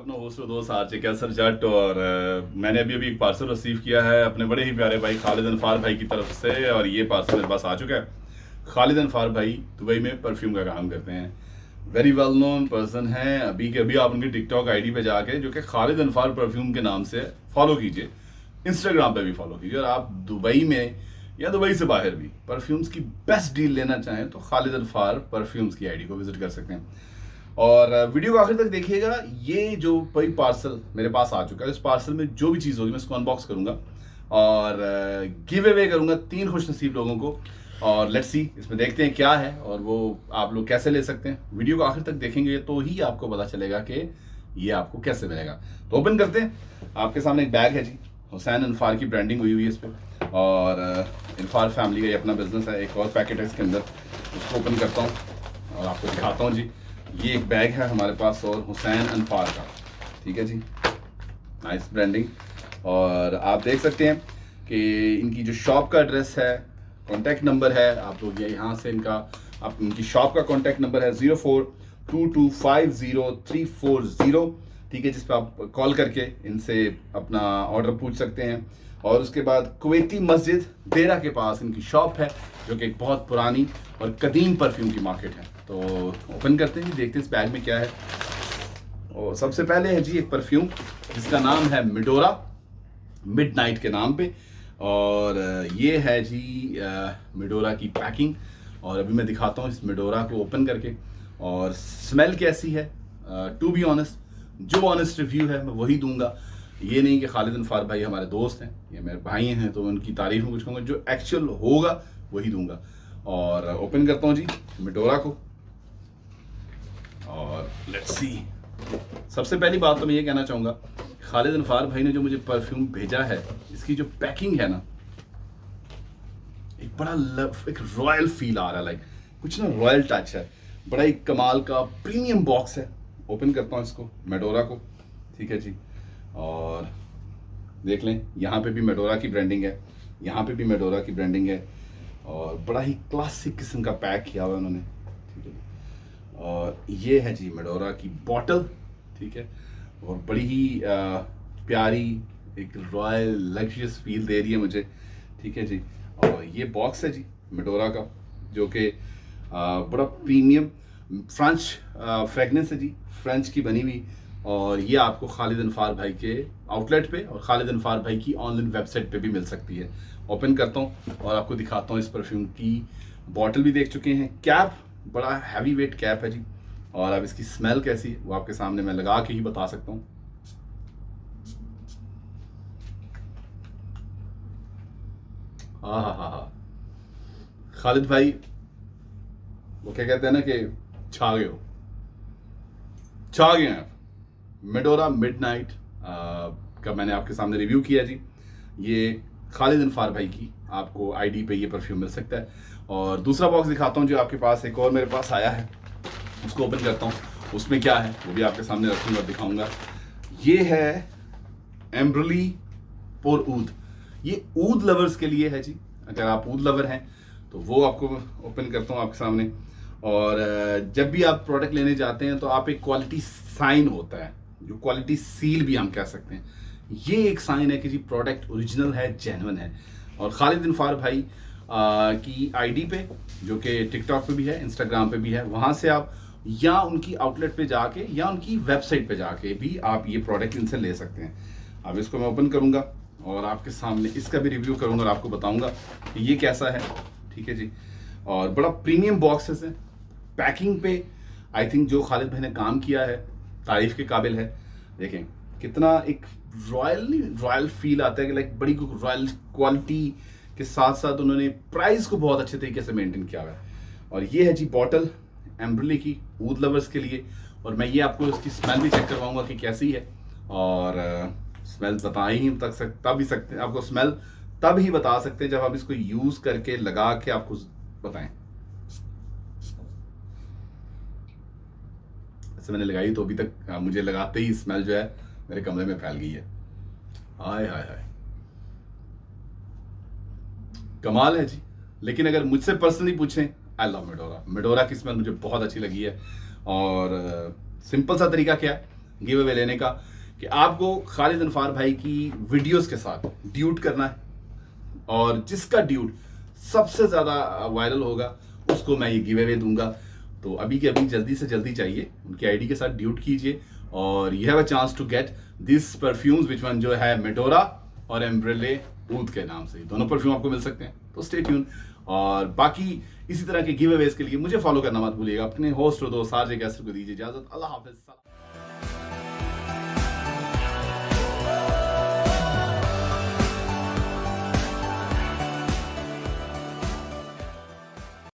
अपना होस्ट और दोस्त आरजे कैसर जट और मैंने अभी अभी एक पार्सल रिसीव किया है अपने बड़े ही प्यारे भाई खालिद अनफार भाई की तरफ से। और ये पार्सल मेरे पास आ चुका है। खालिद अनफार भाई दुबई में परफ्यूम का काम करते हैं, वेरी वेल नोन पर्सन है। अभी के अभी आप उनकी टिकटॉक आईडी पे जाके जो कि खालिद अनफार परफ्यूम के नाम से फॉलो कीजिए, इंस्टाग्राम पे भी फॉलो कीजिए। और आप दुबई में या दुबई से बाहर भी परफ्यूम्स की बेस्ट डील लेना चाहें तो खालिद अनफार परफ्यूम्स की आईडी को विजिट कर सकते हैं। और वीडियो को आखिर तक देखिएगा। ये जो भाई पार्सल मेरे पास आ चुका है, इस पार्सल में जो भी चीज़ होगी मैं इसको अनबॉक्स करूंगा और गिव अवे करूंगा 3 खुश नसीब लोगों को। और लेट्स सी इसमें देखते हैं क्या है और वो आप लोग कैसे ले सकते हैं। वीडियो को आखिर तक देखेंगे तो ही आपको पता चलेगा कि ये आपको कैसे मिलेगा। तो ओपन करते हैं। आपके सामने एक बैग है जी, हुसैन अनफार की ब्रांडिंग हुई हुई है इस पर और अनफार फैमिली का ये अपना बिजनेस है। एक और पैकेट है इसके अंदर, उसको ओपन करता हूँ और आपको दिखाता हूँ जी। ये एक बैग है हमारे पास और हुसैन अनफार का, ठीक है जी, नाइस ब्रांडिंग। और आप देख सकते हैं कि इनकी जो शॉप का एड्रेस है, कॉन्टैक्ट नंबर है, आप लोग ये यहाँ से आप इनकी शॉप का कॉन्टैक्ट नंबर है 0422500340, ठीक है, जिस पर आप कॉल करके इनसे अपना ऑर्डर पूछ सकते हैं। और उसके बाद कुवैती मस्जिद देरा के पास इनकी शॉप है जो कि एक बहुत पुरानी और कदीम परफ्यूम की मार्केट है। तो ओपन करते हैं, देखते हैं इस बैग में क्या है। और सबसे पहले है जी एक परफ्यूम जिसका नाम है मिडोरा, मिडनाइट के नाम पे। और ये है जी मिडोरा की पैकिंग। और अभी मैं दिखाता हूँ इस मिडोरा को ओपन करके और स्मेल कैसी है। टू बी ऑनेस्ट, जो ऑनेस्ट रिव्यू है मैं वही दूंगा। ये नहीं कि खालिद अनफार भाई हमारे दोस्त हैं, ये मेरे भाई हैं तो उनकी तारीफ में कुछ कहूँगा, जो एक्चुअल होगा वही दूंगा। और ओपन करता हूँ जी मिडोरा को और लेट्स सी। सबसे पहली बात तो मैं ये कहना चाहूँगा, खालिद अनफार भाई ने जो मुझे परफ्यूम भेजा है, इसकी जो पैकिंग है ना, एक बड़ा एक रॉयल फील आ रहा है, लाइक कुछ ना रॉयल टच है, बड़ा एक कमाल का प्रीमियम बॉक्स है। ओपन करता हूँ इसको, मेडोरा को, ठीक है जी। और देख लें, यहाँ पे भी मेडोरा की ब्रांडिंग है, यहाँ पे भी मेडोरा की ब्रांडिंग है और बड़ा ही क्लासिक किस्म का पैक किया हुआ है उन्होंने, ठीक है। और ये है जी मेडोरा की बॉटल, ठीक है, और बड़ी ही प्यारी एक रॉयल लग्जरियस फील दे रही है मुझे, ठीक है जी। और ये बॉक्स है जी मेडोरा का जो कि बड़ा प्रीमियम फ्रेंच फ्रेगनेंस है जी, फ्रेंच की बनी हुई। और ये आपको खालिद अनफार भाई के आउटलेट पे और खालिद अनफार भाई की ऑनलाइन वेबसाइट पे भी मिल सकती है। ओपन करता हूँ और आपको दिखाता हूँ इस परफ्यूम की बॉटल भी देख चुके हैं। कैप बड़ा हैवी वेट कैप है जी। और अब इसकी स्मेल कैसी है वो आपके सामने मैं लगा के ही बता सकता हूँ। हाँ हाँ हाँ हाँ, खालिद भाई वो क्या कहते हैं ना कि छा गए हो, छा गए हैं। मेडोरा मिडनाइट का मैंने आपके सामने रिव्यू किया जी। ये खालिद अनफार भाई की आपको आईडी पे ये परफ्यूम मिल सकता है। और दूसरा बॉक्स दिखाता हूँ जो आपके पास एक और मेरे पास आया है, उसको ओपन करता हूँ, उसमें क्या है वो भी आपके सामने रखूँगा, दिखाऊंगा। ये है एम्ब्रली पोर ऊद। ये ऊद लवर्स के लिए है जी, अगर आप ऊद लवर हैं तो वो आपको ओपन करता हूँ आपके सामने। और जब भी आप प्रोडक्ट लेने जाते हैं तो आप एक क्वालिटी साइन होता है, जो क्वालिटी सील भी हम कह सकते हैं, ये एक साइन है कि जी प्रोडक्ट ओरिजिनल है, जेन्युइन है। और खालिद अनफार भाई की आईडी पे जो कि टिकटॉक पे भी है, इंस्टाग्राम पे भी है, वहाँ से आप या उनकी आउटलेट पे जाके या उनकी वेबसाइट पे जाके भी आप ये प्रोडक्ट इनसे ले सकते हैं। अब इसको मैं ओपन करूँगा और आपके सामने इसका भी रिव्यू करूँगा और आपको बताऊँगा कि ये कैसा है, ठीक है जी। और बड़ा प्रीमियम बॉक्सेस है, पैकिंग पे आई थिंक जो खालिद भाई ने काम किया है तारीफ के काबिल है। देखें कितना एक रॉयल फील आता है कि लाइक बड़ी रॉयल क्वालिटी के साथ साथ उन्होंने प्राइस को बहुत अच्छे तरीके से मेंटेन किया हुआ है। और ये है जी बॉटल एम्ब्रली की, ऊद लवर्स के लिए। और मैं ये आपको इसकी स्मेल भी चेक करवाऊंगा कि कैसी है। और स्मेल बता ही तब सकते हैं, आपको स्मेल तब ही बता सकते हैं जब आप इसको यूज करके लगा के आपको बताएं। ऐसे मैंने लगाई तो अभी तक मुझे लगाते ही स्मेल जो है मेरे कमरे में फैल गई है। हाय हाय हाय, कमाल है जी। लेकिन अगर मुझसे पर्सनली पूछें, आई लव मेडोरा। मेडोरा की स्मेल मुझे बहुत अच्छी लगी है। और सिंपल सा तरीका क्या है, गिव अवे लेने का कि आपको खालिद अनफार भाई की वीडियोस के साथ ड्यूट करना है, और जिसका ड्यूट सबसे ज़्यादा वायरल होगा उसको मैं ये गिव अवे दूंगा। तो अभी के अभी जल्दी से जल्दी चाहिए, उनकी आईडी के साथ ड्यूट कीजिए और you have a chance to get this perfumes which one जो है मेडोरा और एम्ब्रेले ऊद के नाम से, दोनों परफ्यूम आपको मिल सकते हैं। तो स्टे ट्यून। और बाकी इसी तरह के गिव अवेज के लिए मुझे फॉलो करना मत भूलिएगा। अपने होस्ट और दोस्त आरजे कैसर को दीजिए इजाजत। अल्लाह हाफिज।